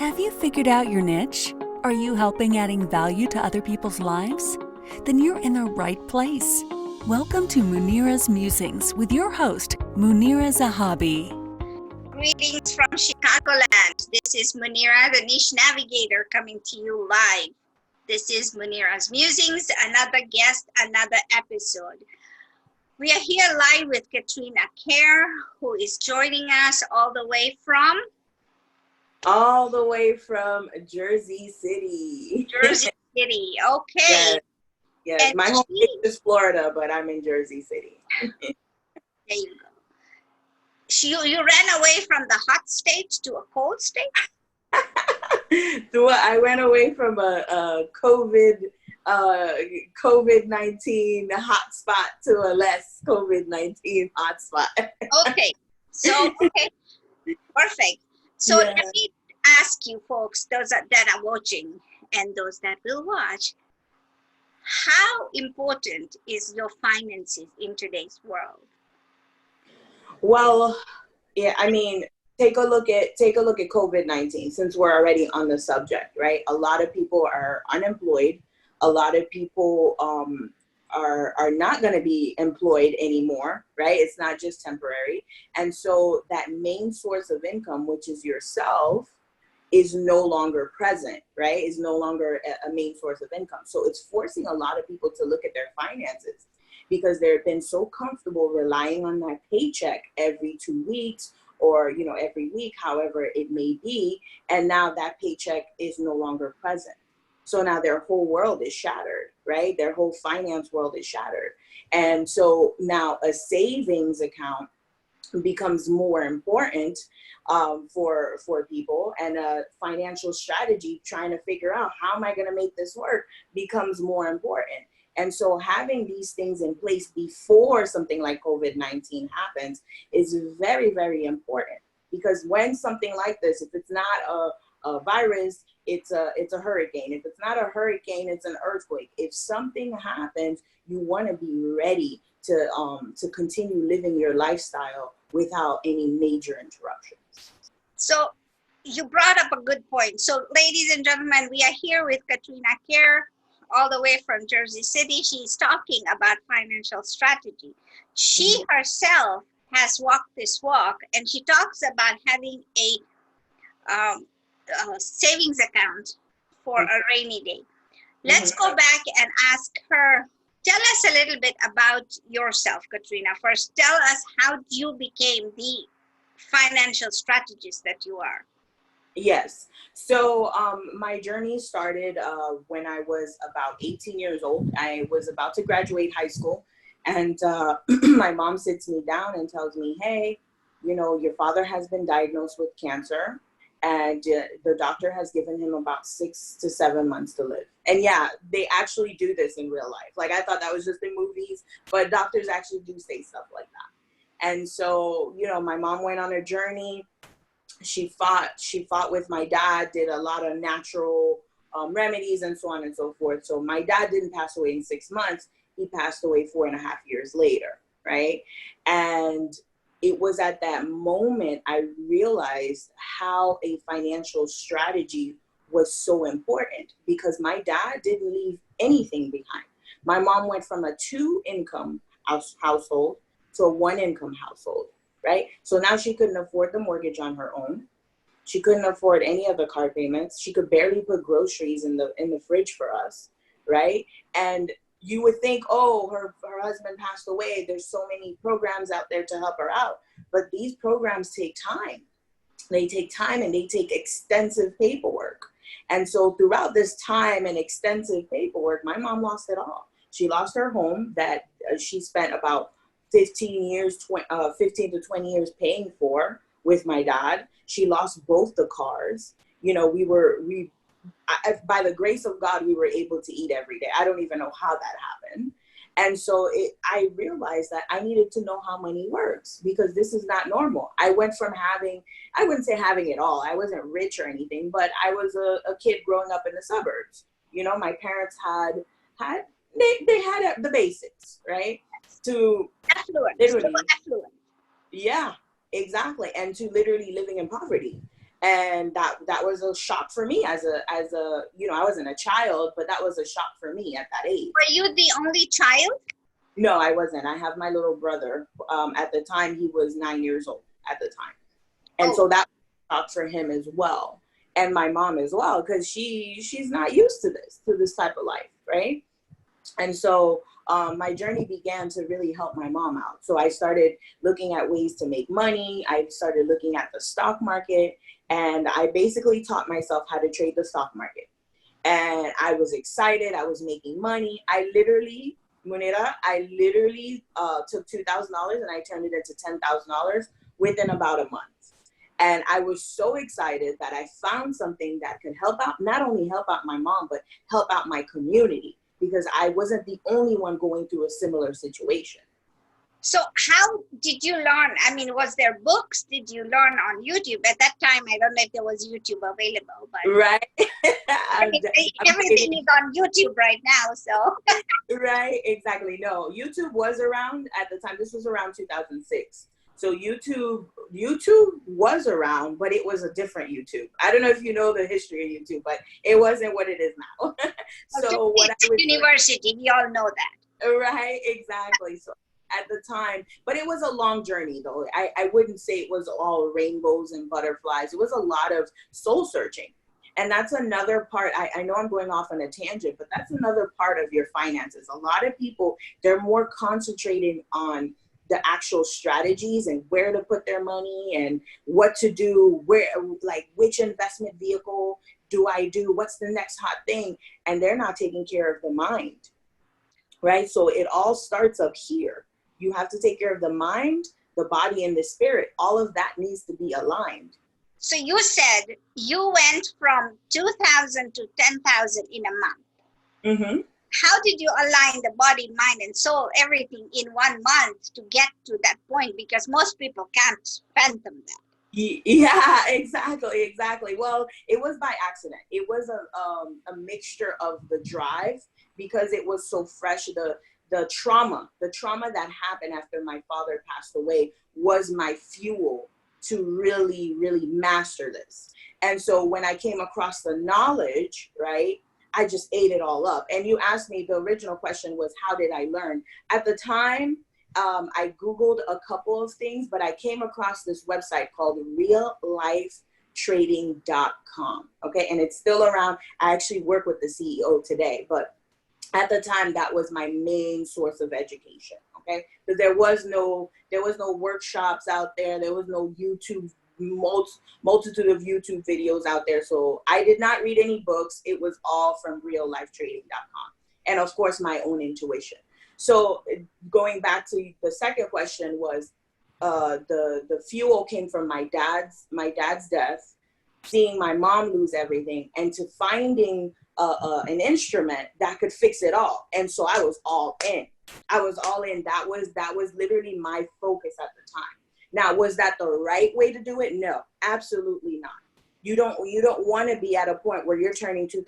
Have you figured out your niche? Are you helping adding value to other people's lives? Then you're in the right place. Welcome to Munira's Musings with your host, Munira Zahabi. Greetings from Chicagoland. This is Munira, the niche navigator, coming to you live. This is Munira's Musings, another guest, another episode. We are here live with Katiana Carré, who is joining us all the way from Jersey City. Jersey City. Okay. Yes. And My home is Florida, but I'm in Jersey City. There you go. You ran away from the hot state to a cold state? I went away from a COVID-19 hotspot to a less COVID-19 hotspot. Okay. Perfect. So Let me ask you folks, those that are watching and those that will watch, how important is your finances in today's world? Well, yeah, I mean, take a look at COVID-19, since we're already on the subject, right? A lot of people are unemployed. A lot of people are not going to be employed anymore, right? It's not just temporary. And so that main source of income, which is yourself, is no longer present, right? Is no longer a main source of income. So it's forcing a lot of people to look at their finances because they've been so comfortable relying on that paycheck every 2 weeks or, every week, however it may be. And now that paycheck is no longer present. So now their whole world is shattered, right? Their whole finance world is shattered. And so now a savings account becomes more important for people, and a financial strategy, trying to figure out how am I going to make this work, becomes more important. And so having these things in place before something like COVID-19 happens is very, very important, because when something like this, if it's not a virus, it's a hurricane. If it's not a hurricane, it's an earthquake. If something happens, you want to be ready to continue living your lifestyle without any major interruptions. So you brought up a good point. So ladies and gentlemen, we are here with Katiana Carré, all the way from Jersey City. She's talking about financial strategy. She herself has walked this walk, and she talks about having a savings account for a rainy day. Let's go back and ask her. Tell us a little bit about yourself, Katiana. First, tell us how you became the financial strategist that you are. Yes. So my journey started when I was about 18 years old. I was about to graduate high school, and my mom sits me down and tells me, hey, your father has been diagnosed with cancer, and the doctor has given him about 6 to 7 months to live. And yeah, they actually do this in real life. Like, I thought that was just in movies, but doctors actually do say stuff like that. And so, my mom went on a journey. She fought with my dad, did a lot of natural remedies and so on and so forth. So my dad didn't pass away in 6 months. He passed away 4.5 years later, right? And it was at that moment I realized how a financial strategy was so important, because my dad didn't leave anything behind. My mom went from a 2-income household to a 1-income household, right? So now she couldn't afford the mortgage on her own. She couldn't afford any of the car payments. She could barely put groceries in the fridge for us, right? And you would think, oh, her husband passed away. There's so many programs out there to help her out. But these programs take time. They take time, and they take extensive paperwork. And so throughout this time and extensive paperwork, my mom lost it all. She lost her home that she spent about 15 to 20 years paying for with my dad. She lost both the cars. By the grace of God, we were able to eat every day. I don't even know how that happened. And so I realized that I needed to know how money works, because this is not normal. I went from I wouldn't say having it all. I wasn't rich or anything, but I was a kid growing up in the suburbs. My parents had the basics, right? Affluent. Yeah, exactly. And to literally living in poverty. And that was a shock for me as a, I wasn't a child, but that was a shock for me at that age. Were you the only child? No, I wasn't. I have my little brother. At the time, he was 9 years old at the time. And so that was a shock for him as well. And my mom as well, because she's not used to this type of life, right? And so my journey began to really help my mom out. So I started looking at ways to make money. I started looking at the stock market, and I basically taught myself how to trade the stock market. And I was excited. I was making money. Munira, I literally took $2,000 and I turned it into $10,000 within about a month. And I was so excited that I found something that could help out, not only help out my mom, but help out my community, because I wasn't the only one going through a similar situation. So how did you learn? I mean, was there books? Did you learn on YouTube? At that time, I don't know if there was YouTube available, but right. Everything is on YouTube right now, so. Right, exactly. No, YouTube was around at the time. This was around 2006. So YouTube was around, but it was a different YouTube. I don't know if you know the history of YouTube, but it wasn't what it is now. So what I was university, we all know that. Right, exactly. So at the time, but it was a long journey though. I wouldn't say it was all rainbows and butterflies. It was a lot of soul searching. And that's another part. I know I'm going off on a tangent, but that's another part of your finances. A lot of people, they're more concentrated on the actual strategies and where to put their money and what to do, which investment vehicle do I do? What's the next hot thing? And they're not taking care of the mind, right? So it all starts up here. You have to take care of the mind, the body, and the spirit. All of that needs to be aligned. So you said you went from 2,000 to 10,000 in a month. Mm-hmm. How did you align the body, mind, and soul, everything in 1 month to get to that point? Because most people can't fathom that. Yeah, exactly. Well, it was by accident. It was a mixture of the drive, because it was so fresh. The trauma that happened after my father passed away was my fuel to really, really master this. And so when I came across the knowledge, right, I just ate it all up. And you asked me, the original question was, how did I learn? At the time, I Googled a couple of things, but I came across this website called reallifetrading.com. Okay. And it's still around. I actually work with the CEO today, but at the time that was my main source of education. Okay. Because there was no workshops out there. There was no YouTube, multitude of YouTube videos out there. So I did not read any books. It was all from reallifetrading.com. And of course, my own intuition. So going back to the second question was, the fuel came from my dad's death, seeing my mom lose everything, and to finding an instrument that could fix it all. And so I was all in. That was literally my focus at the time. Now, was that the right way to do it? No, absolutely not. You don't want to be at a point where you're turning $2,000 to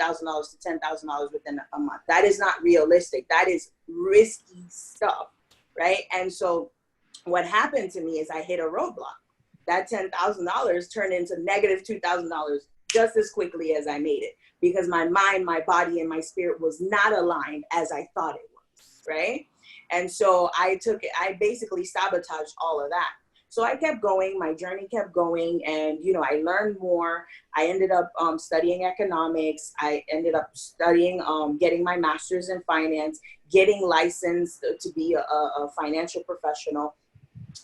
$10,000 within a month. That is not realistic. That is risky stuff, right? And so what happened to me is I hit a roadblock. That $10,000 turned into negative $2,000 just as quickly as I made it, because my mind, my body, and my spirit was not aligned as I thought it was, right? And so I basically sabotaged all of that. So I kept going, my journey kept going, and, I learned more. I ended up studying economics. I ended up studying, getting my master's in finance, getting licensed to be a financial professional.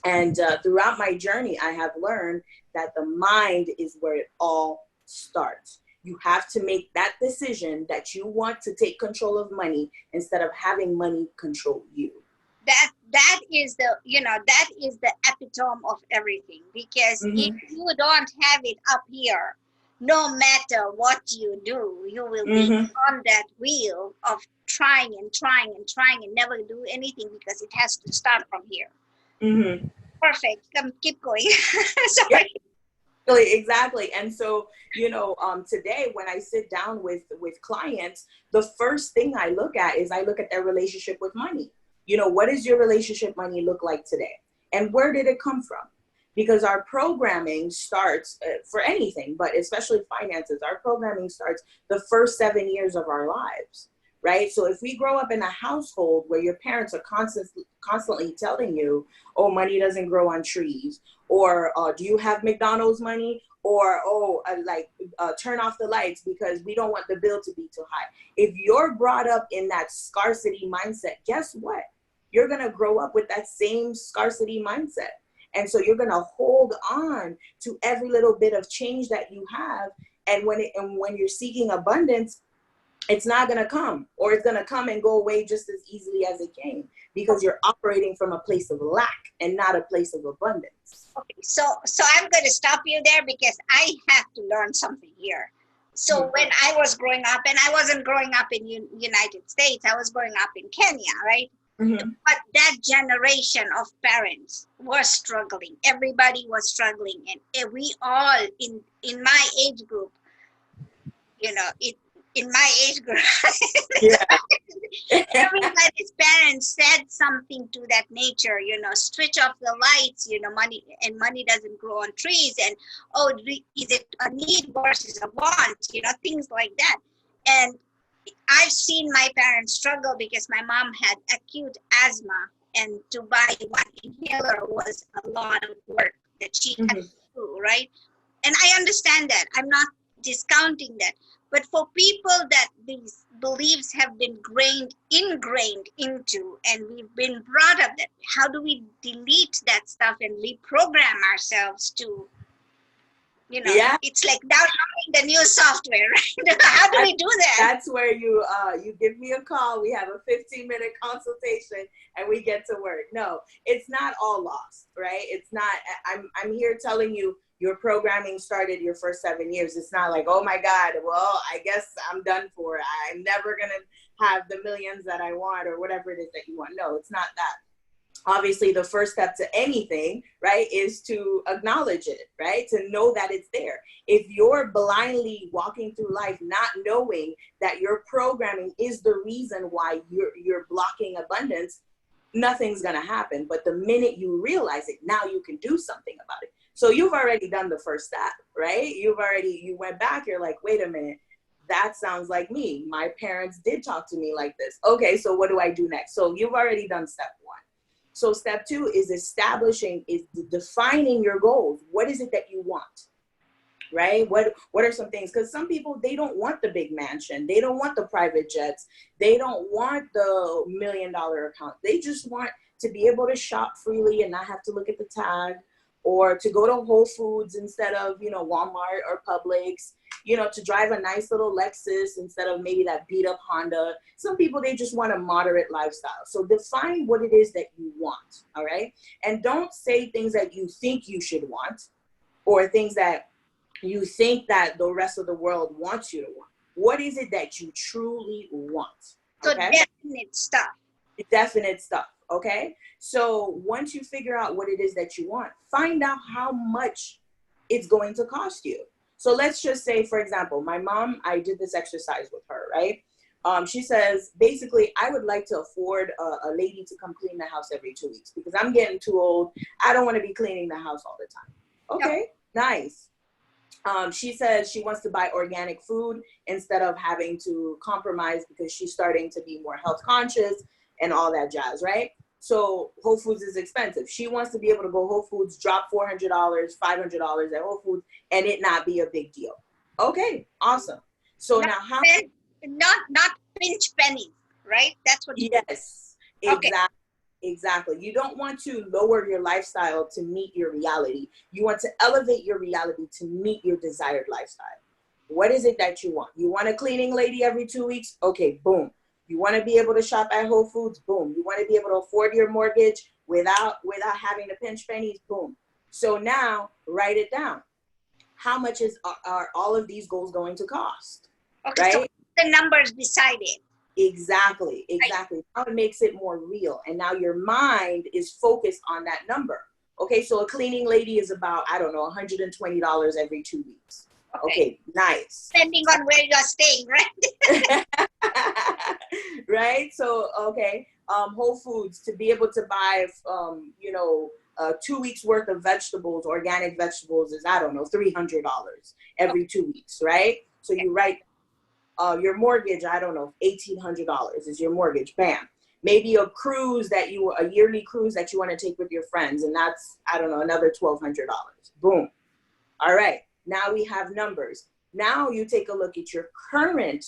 And throughout my journey, I have learned that the mind is where it all starts. You have to make that decision that you want to take control of money instead of having money control you. That is the epitome of everything, because if you don't have it up here, no matter what you do, you will be on that wheel of trying and never do anything, because it has to start from here. Perfect. Keep going. Sorry. Yeah, exactly. And so, today when I sit down with clients, the first thing I look at their relationship with money. What does your relationship money look like today? And where did it come from? because our programming starts for anything, but especially finances. Our programming starts the first 7 years of our lives, right? So if we grow up in a household where your parents are constantly telling you, oh, money doesn't grow on trees, or do you have McDonald's money? Or, turn off the lights because we don't want the bill to be too high. If you're brought up in that scarcity mindset, guess what? You're going to grow up with that same scarcity mindset. And so you're going to hold on to every little bit of change that you have. And when you're seeking abundance, it's not going to come, or it's going to come and go away just as easily as it came, because you're operating from a place of lack and not a place of abundance. Okay, so I'm going to stop you there because I have to learn something here. So when I was growing up, and I wasn't growing up in United States, I was growing up in Kenya, right? Mm-hmm. But that generation of parents was struggling. Everybody was struggling, and we all in my age group, in my age group, everybody's parents said something to that nature, switch off the lights, money doesn't grow on trees, and is it a need versus a want, things like that. And I've seen my parents struggle because my mom had acute asthma, and to buy one inhaler was a lot of work that she had to do, right? And I understand that. I'm not discounting that. But for people that these beliefs have been ingrained into, and we've been brought up that, how do we delete that stuff and reprogram ourselves to, it's like downloading the new software, right? How do we do that? That's where you give me a call. We have a 15-minute consultation and we get to work. No, it's not all lost, right? It's not. I'm here telling you, your programming started your first 7 years. It's not like, oh my God, well, I guess I'm done for. I'm never going to have the millions that I want, or whatever it is that you want. No, it's not that. Obviously, the first step to anything, right, is to acknowledge it, right? To know that it's there. If you're blindly walking through life not knowing that your programming is the reason why you're blocking abundance, nothing's going to happen. But the minute you realize it, now you can do something about it. So you've already done the first step, right? You went back, you're like, wait a minute, that sounds like me. My parents did talk to me like this. Okay, so what do I do next? So you've already done step one. So step two is defining your goals. What is it that you want, right? What are some things? Because some people, they don't want the big mansion. They don't want the private jets. They don't want the $1 million account. They just want to be able to shop freely and not have to look at the tag, or to go to Whole Foods instead of, Walmart or Publix, to drive a nice little Lexus instead of maybe that beat up Honda. Some people, they just want a moderate lifestyle. So define what it is that you want, all right? And don't say things that you think you should want, or things that you think that the rest of the world wants you to want. What is it that you truly want? Okay? So Definite stuff. Okay. So once you figure out what it is that you want, find out how much it's going to cost you. So let's just say, for example, my mom, I did this exercise with her, right? She says, basically, I would like to afford a lady to come clean the house every 2 weeks because I'm getting too old. I don't want to be cleaning the house all the time. Okay, nice. She says she wants to buy organic food instead of having to compromise because she's starting to be more health conscious and all that jazz, right? So Whole Foods is expensive. She wants to be able to go Whole Foods, drop $400, $500 at Whole Foods, and it not be a big deal. Okay, awesome. So now how? Not pinch pennies, right? That's what. Yes, exactly. Okay. Exactly. You don't want to lower your lifestyle to meet your reality. You want to elevate your reality to meet your desired lifestyle. What is it that you want? You want a cleaning lady every 2 weeks? Okay, boom. You want to be able to shop at Whole Foods? Boom. You want to be able to afford your mortgage without having to pinch pennies? Boom. So now write it down. How much are all of these goals going to cost? Okay, right? So the numbers beside it. Exactly. Now it makes it more real. And now your mind is focused on that number. Okay, so a cleaning lady is about, I don't know, $120 every 2 weeks. Okay, nice. Depending on where you're staying, right? Right? So, okay, Whole Foods, to be able to buy, 2 weeks worth of vegetables, organic vegetables is, I don't know, $300 every 2 weeks, right? So you write your mortgage, I don't know, $1,800 is your mortgage, bam. Maybe a yearly cruise that you want to take with your friends, and that's, I don't know, another $1,200, boom. All right, now we have numbers. Now you take a look at your current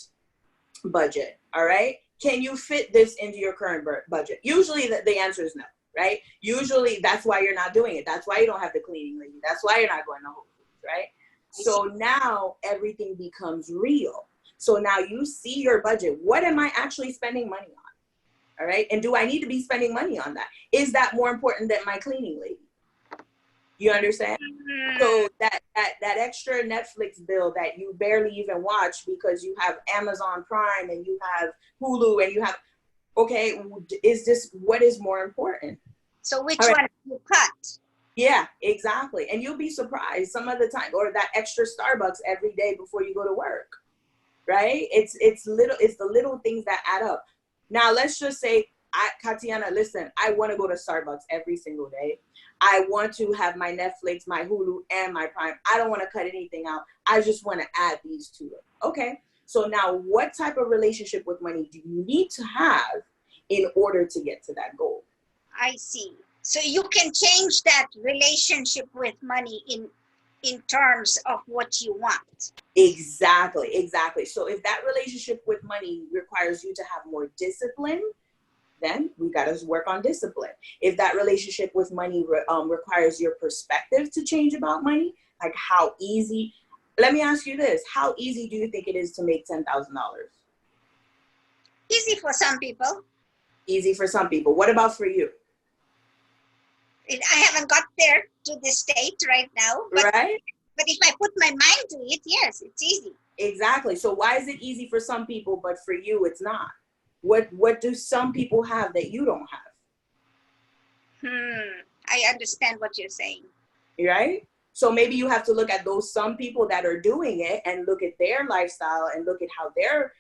budget, all right? Can you fit this into your current budget? Usually the answer is no, right? Usually that's why you're not doing it. That's why you don't have the cleaning lady. That's why you're not going to Whole Foods, right? So now everything becomes real. So now you see your budget. What am I actually spending money on? All right. And do I need to be spending money on that? Is that more important than my cleaning lady? You understand? So that extra Netflix bill that you barely even watch because you have Amazon Prime and you have Hulu and you have, okay, what is more important? So which one do you cut? Yeah, exactly. And you'll be surprised some of the time, or that extra Starbucks every day before you go to work, right? It's the little things that add up. Now, let's just say, Katiana, listen, I want to go to Starbucks every single day. I want to have my Netflix, my Hulu, and my Prime. I don't want to cut anything out. I just want to add these to it. Okay. So now what type of relationship with money do you need to have in order to get to that goal? I see. So you can change that relationship with money in terms of what you want. Exactly. So if that relationship with money requires you to have more discipline, then we got to work on discipline. If that relationship with money requires your perspective to change about money, like how easy, let me ask you this, how easy do you think it is to make $10,000? Easy for some people. Easy for some people. What about for you? I haven't got there to the state right now. Right? But if I put my mind to it, yes, it's easy. Exactly. So why is it easy for some people, but for you, it's not? What do some people have that you don't have? I understand what you're saying. Right? So maybe you have to look at those some people that are doing it and look at their lifestyle and look at how their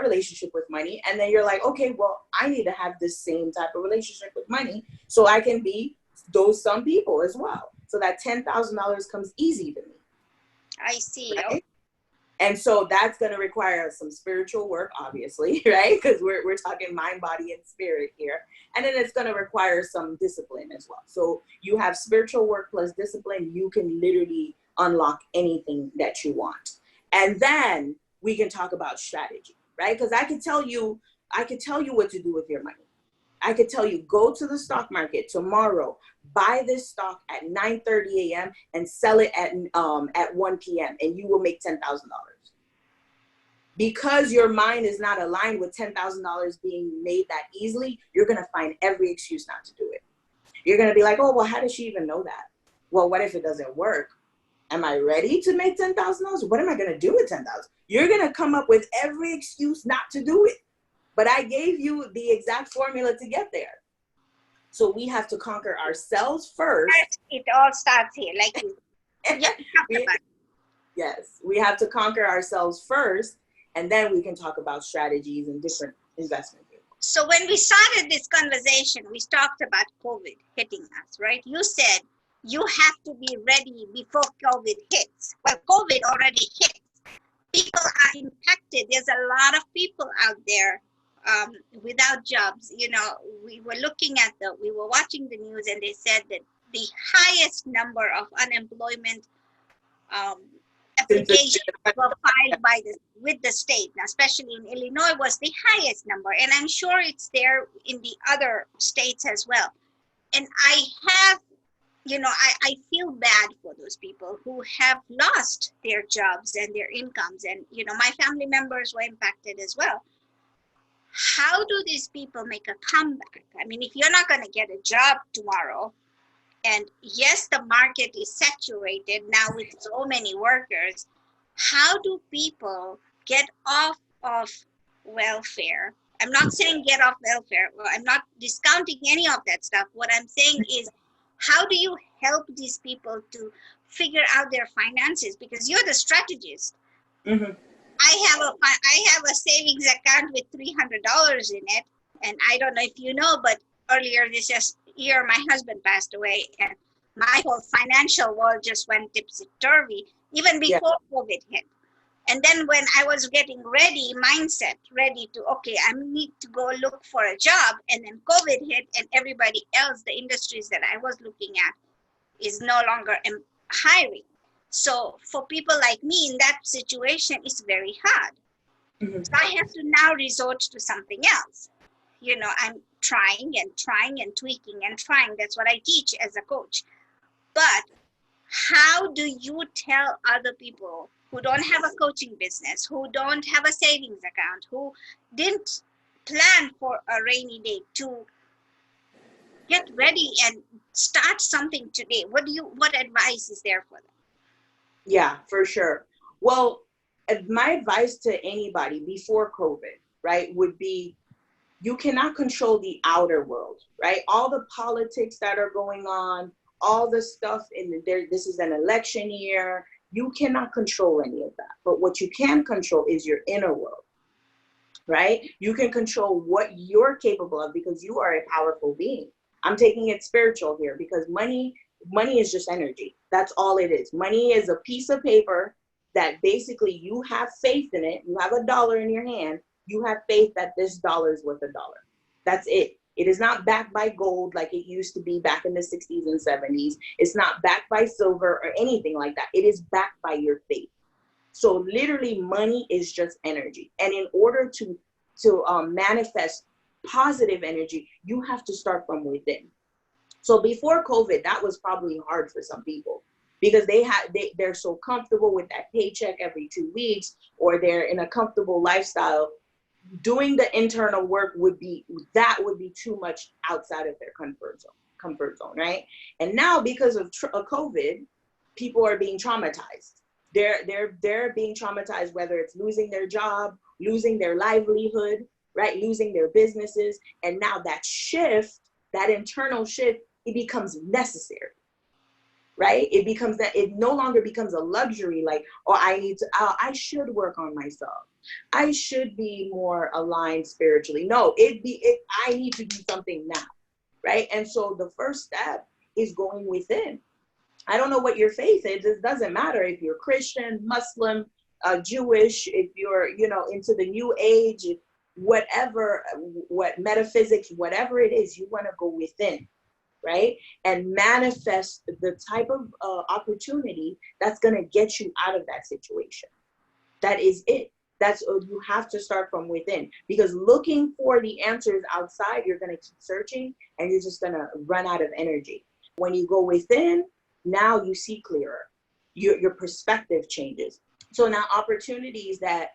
relationship with money. And then you're like, okay, well, I need to have this same type of relationship with money so I can be those some people as well. So that $10,000 comes easy to me. I see. Right? Okay. And so that's going to require some spiritual work, obviously, right? Because we're talking mind, body, and spirit here. And then it's going to require some discipline as well. So you have spiritual work plus discipline, you can literally unlock anything that you want. And then we can talk about strategy, right? Because I could tell you what to do with your money. I could tell you, go to the stock market tomorrow, buy this stock at 9:30 a.m. and sell it at 1 p.m. and you will make $10,000. Because your mind is not aligned with $10,000 being made that easily, you're going to find every excuse not to do it. You're going to be like, oh, well, how does she even know that? Well, what if it doesn't work? Am I ready to make $10,000? What am I going to do with $10,000? You're going to come up with every excuse not to do it. But I gave you the exact formula to get there. So we have to conquer ourselves first. It all starts here, like you. Yes, we have to conquer ourselves first, and then we can talk about strategies and different investment vehicles. So when we started this conversation, we talked about COVID hitting us, right? You said you have to be ready before COVID hits. Well, COVID already hit. People are impacted. There's a lot of people out there without jobs. You know, we were watching the news, and they said that the highest number of unemployment applications were filed with the state, especially in Illinois, was the highest number, and I'm sure it's there in the other states as well. And I feel bad for those people who have lost their jobs and their incomes, and my family members were impacted as well. How do these people make a comeback? I mean, if you're not going to get a job tomorrow, and yes, the market is saturated now with so many workers, how do people get off of welfare? I'm not saying get off welfare. Well, I'm not discounting any of that stuff. What I'm saying is, how do you help these people to figure out their finances? Because you're the strategist. Mm-hmm. I have a savings account with $300 in it, and I don't know if you know, but earlier year my husband passed away, and my whole financial world just went tipsy-turvy, even before COVID hit. And then when I was getting ready, mindset, ready to, okay, I need to go look for a job. And then COVID hit, and everybody else, the industries that I was looking at, is no longer hiring. So for people like me in that situation, it's very hard. Mhm. So I have to now resort to something else. You know, I'm trying and tweaking and trying. That's what I teach as a coach. But how do you tell other people who don't have a coaching business, who don't have a savings account, who didn't plan for a rainy day, to get ready and start something today? What advice is there for them? Yeah, for sure. Well, my advice to anybody before COVID, right, would be, you cannot control the outer world, right? All the politics that are going on, all the stuff in there, this is an election year. You cannot control any of that. But what you can control is your inner world, right? You can control what you're capable of, because you are a powerful being. I'm taking it spiritual here, because money is just energy. That's all it is. Money is a piece of paper that basically you have faith in it. You have a dollar in your hand. You have faith that this dollar is worth $1. That's it. It is not backed by gold like it used to be back in the 60s and 70s. It's not backed by silver or anything like that. It is backed by your faith. So literally, money is just energy. And in order to manifest positive energy, you have to start from within. So before COVID, that was probably hard for some people, because they're so comfortable with that paycheck every 2 weeks, or they're in a comfortable lifestyle. Doing the internal work would be too much outside of their comfort zone, right? And now, because of COVID, people are being traumatized. They're being traumatized, whether it's losing their job, losing their livelihood, right, losing their businesses. And now that shift, that internal shift, it becomes necessary, right? It no longer becomes a luxury, like, oh, I should work on myself. I should be more aligned spiritually. No, I need to do something now, right? And so the first step is going within. I don't know what your faith is. It doesn't matter if you're Christian, Muslim, Jewish, if you're, into the new age, whatever, what metaphysics, whatever it is, you want to go within, right? And manifest the type of opportunity that's going to get you out of that situation. That is it. You have to start from within, because looking for the answers outside, you're going to keep searching and you're just going to run out of energy. When you go within, now you see clearer. Your perspective changes. So now opportunities that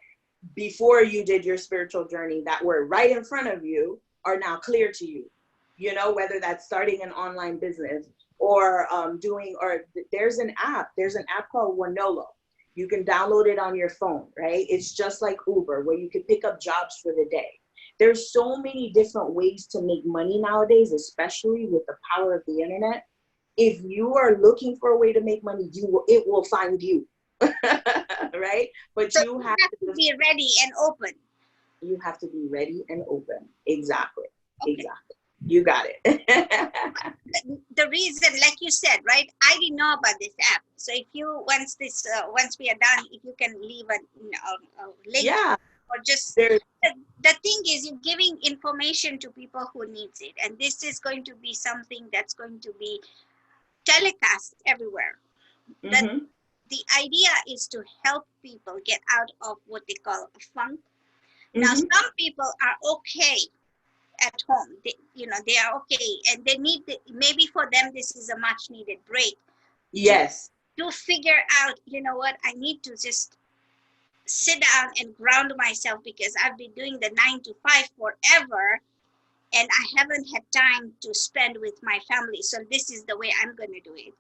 before you did your spiritual journey that were right in front of you are now clear to you. Whether that's starting an online business or there's an app called Wanolo. You can download it on your phone, right? It's just like Uber, where you can pick up jobs for the day. There's so many different ways to make money nowadays, especially with the power of the internet. If you are looking for a way to make money, it will find you, right? But So you have to be ready and open. You have to be ready and open. Exactly. Okay. Exactly. You got it. The reason, like you said, right? I didn't know about this app. So if you once we are done, if you can leave a link, Yeah. or just There's the thing is, you're giving information to people who needs it, and this is going to be something that's going to be telecast everywhere. Mhm. The idea is to help people get out of what they call a funk. Now, Mhm. some people are okay at home. They are okay, and they need maybe for them this is a much needed break. Yes. To figure out, what, I need to just sit down and ground myself, because I've been doing the 9 to 5 forever, and I haven't had time to spend with my family. So this is the way I'm going to do it.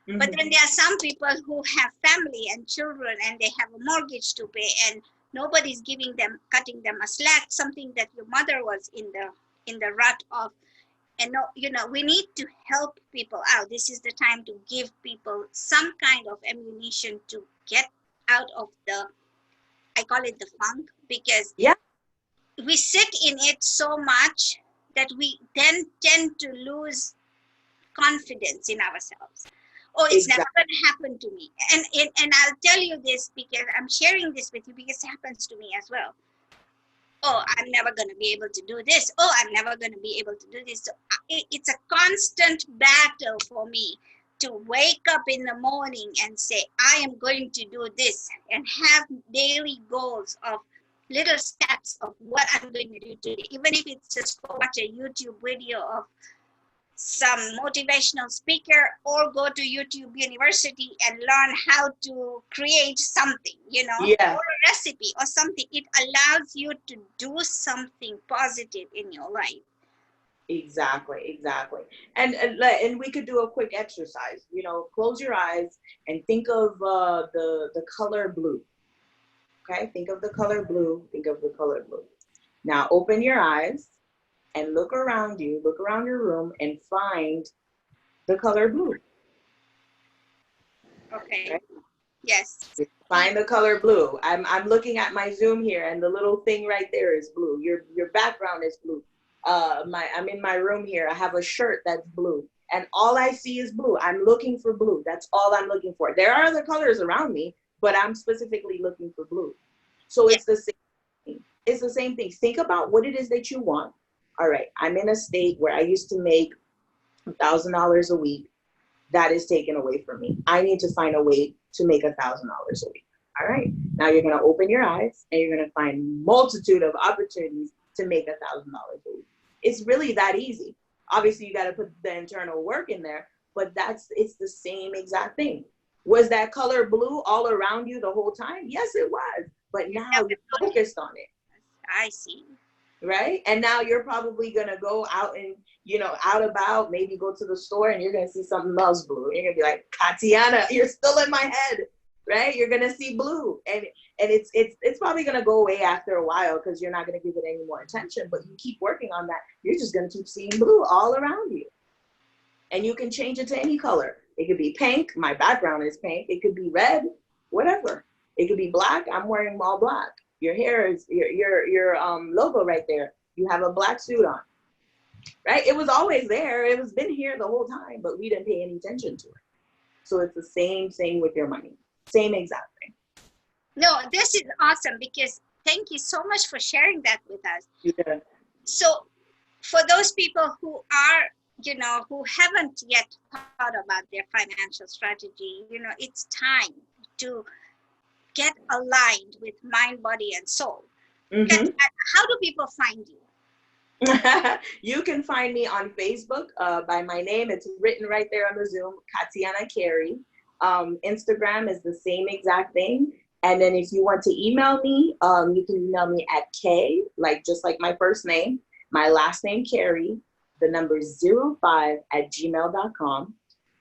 Mhm. But then there are some people who have family and children, and they have a mortgage to pay, and nobody's cutting them a slack, something that your mother was in the rut of. And we need to help people out. This is the time to give people some kind of ammunition to get out of I call it the funk, because Yeah. we sit in it so much that we then tend to lose confidence in ourselves. Oh, it's never going to happen to me. And I'll tell you this because I'm sharing this with you because it happens to me as well. Oh, I'm never going to be able to do this. Oh, I'm never going to be able to do this. So it's a constant battle for me to wake up in the morning and say, I am going to do this, and have daily goals of little steps of what I'm going to do today. Even if it's just go watch a YouTube video of some motivational speaker, or go to YouTube University and learn how to create something, Yeah. or a recipe or something. It allows you to do something positive in your life. Exactly. And we could do a quick exercise. Close your eyes and think of the color blue. Okay, think of the color blue. Now open your eyes and look around you, look around your room, and find the color blue. Okay. Yes. Find the color blue. I'm looking at my Zoom here, and the little thing right there is blue. Your background is blue. I'm in my room here. I have a shirt that's blue, and all I see is blue. I'm looking for blue. That's all I'm looking for. There are other colors around me, but I'm specifically looking for blue. So it's the same thing. It's the same thing. Think about what it is that you want. All right, I'm in a state where I used to make $1,000 a week. That is taken away from me. I need to find a way to make $1,000 a week. All right, now you're going to open your eyes and you're going to find multitude of opportunities to make $1,000 a week. It's really that easy. Obviously, you got to put the internal work in there, but it's the same exact thing. Was that color blue all around you the whole time? Yes, it was. But now you're focused on it. I see. Right? And now you're probably going to go out and, out about, maybe go to the store, and you're going to see something else blue. You're going to be like, Katiana, you're still in my head, right? You're going to see blue. And it's probably going to go away after a while because you're not going to give it any more attention, but you keep working on that. You're just going to keep seeing blue all around you. And you can change it to any color. It could be pink. My background is pink. It could be red, whatever. It could be black. I'm wearing all black. Your hair is your logo right there. You have a black suit on, right? It was always there. It was been here the whole time, but we didn't pay any attention to it. So it's the same thing with your money. Same exact thing. No, this is awesome because thank you so much for sharing that with us. Yeah. So for those people who are, who haven't yet thought about their financial strategy, it's time to get aligned with mind, body, and soul. Mm-hmm. How do people find you? You can find me on Facebook by my name. It's written right there on the Zoom, Katiana Carré. Instagram is the same exact thing. And then if you want to email me, you can email me at K, just like my first name, my last name, Carrie, the number 05@gmail.com.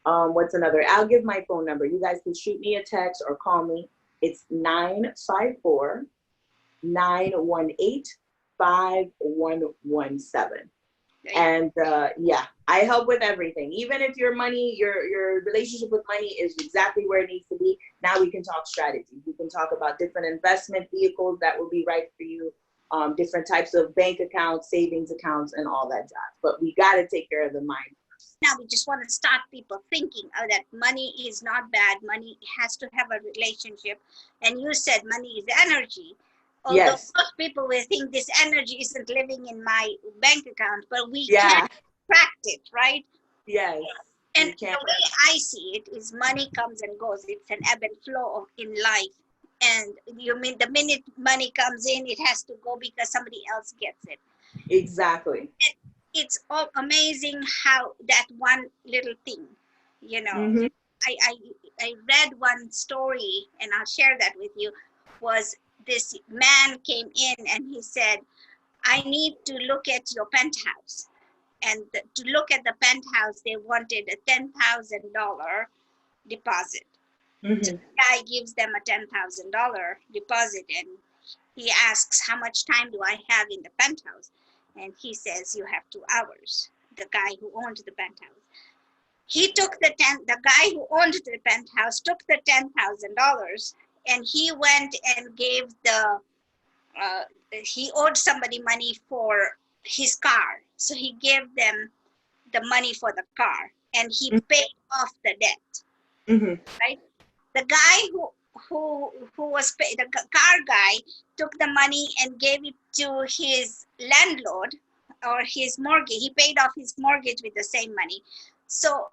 What's another? I'll give my phone number. You guys can shoot me a text or call me. It's 954-918-5117. And I help with everything. Even if your money, your relationship with money is exactly where it needs to be, now we can talk strategy. We can talk about different investment vehicles that will be right for you, different types of bank accounts, savings accounts, and all that jazz. But we got to take care of the mind. Now we just want to start people thinking that money is not bad. Money has to have a relationship. And you said money is energy. Although most people will think this energy isn't living in my bank account, but we can't track it, right? Yes. And the way I see it is money comes and goes. It's an ebb and flow in life. And you mean the minute money comes in, it has to go because somebody else gets it. Exactly. And it's all amazing how that one little thing, Mm-hmm. I read one story, and I'll share that with you, was this man came in and he said, I need to look at your penthouse. And to look at the penthouse, they wanted a $10,000 deposit. Mm-hmm. So the guy gives them a $10,000 deposit, and he asks, how much time do I have in the penthouse? And he says, you have 2 hours, the guy who owned the penthouse. He took the guy who owned the penthouse took the $10,000, and he went and gave he owed somebody money for his car. So he gave them the money for the car. and he paid off the debt. Mhm. Right? The guy who was the car guy took the money and gave it to his landlord or his mortgage. He paid off his mortgage with the same money. So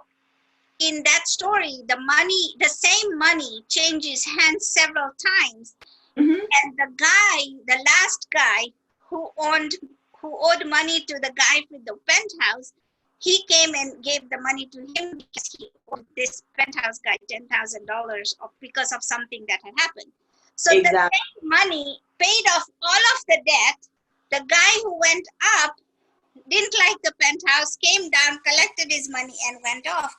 in that story, the same money changes hands several times. Mhm. And the last guy who owed money to the guy with the penthouse, he came and gave the money to him because he owed this penthouse guy $10,000 because of something that had happened. So the same money paid off all of the debt. The guy who went up didn't like the penthouse, came down, collected his money, and went off.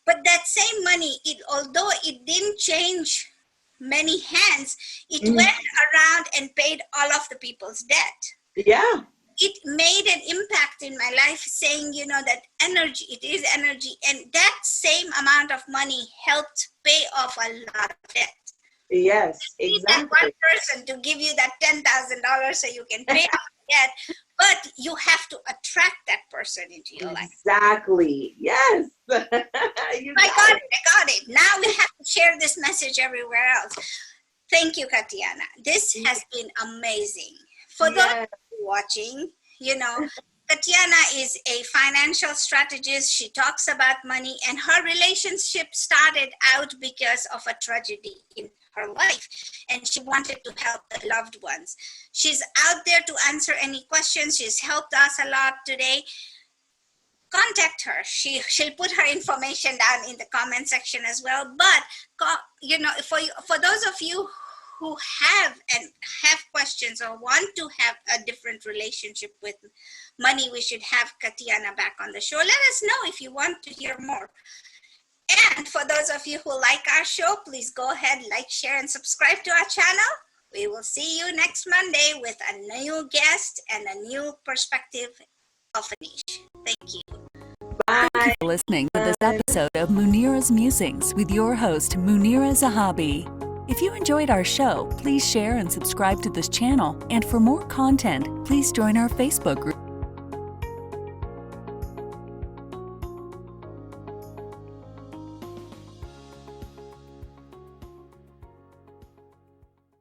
But that same money, although it didn't change many hands, it went around and paid all of the people's debt. Yeah. It made an impact in my life, saying, that energy, it is energy. And that same amount of money helped pay off a lot of debt. Yes, You need exactly. that one person to give you that $10,000 so you can pay off debt, but you have to attract that person into your life. Exactly. Yes. I got it. Now we have to share this message everywhere else. Thank you, Katiana. This has been amazing. For those watching, Katiana is a financial strategist. She talks about money, and her relationship started out because of a tragedy in her life, and she wanted to help the loved ones. She's out there to answer any questions. She's helped us a lot today. Contact her. She'll put her information down in the comment section as well. But for those of you who have questions or want to have a different relationship with money, we should have Katiana back on the show. Let us know if you want to hear more. And for those of you who like our show, please go ahead, like, share, and subscribe to our channel. We will see you next Monday with a new guest and a new perspective of a niche. Thank you. Thank you for listening to this episode of Munira's Musings with your host, Munira Zahabi. If you enjoyed our show, please share and subscribe to this channel. And for more content, please join our Facebook group.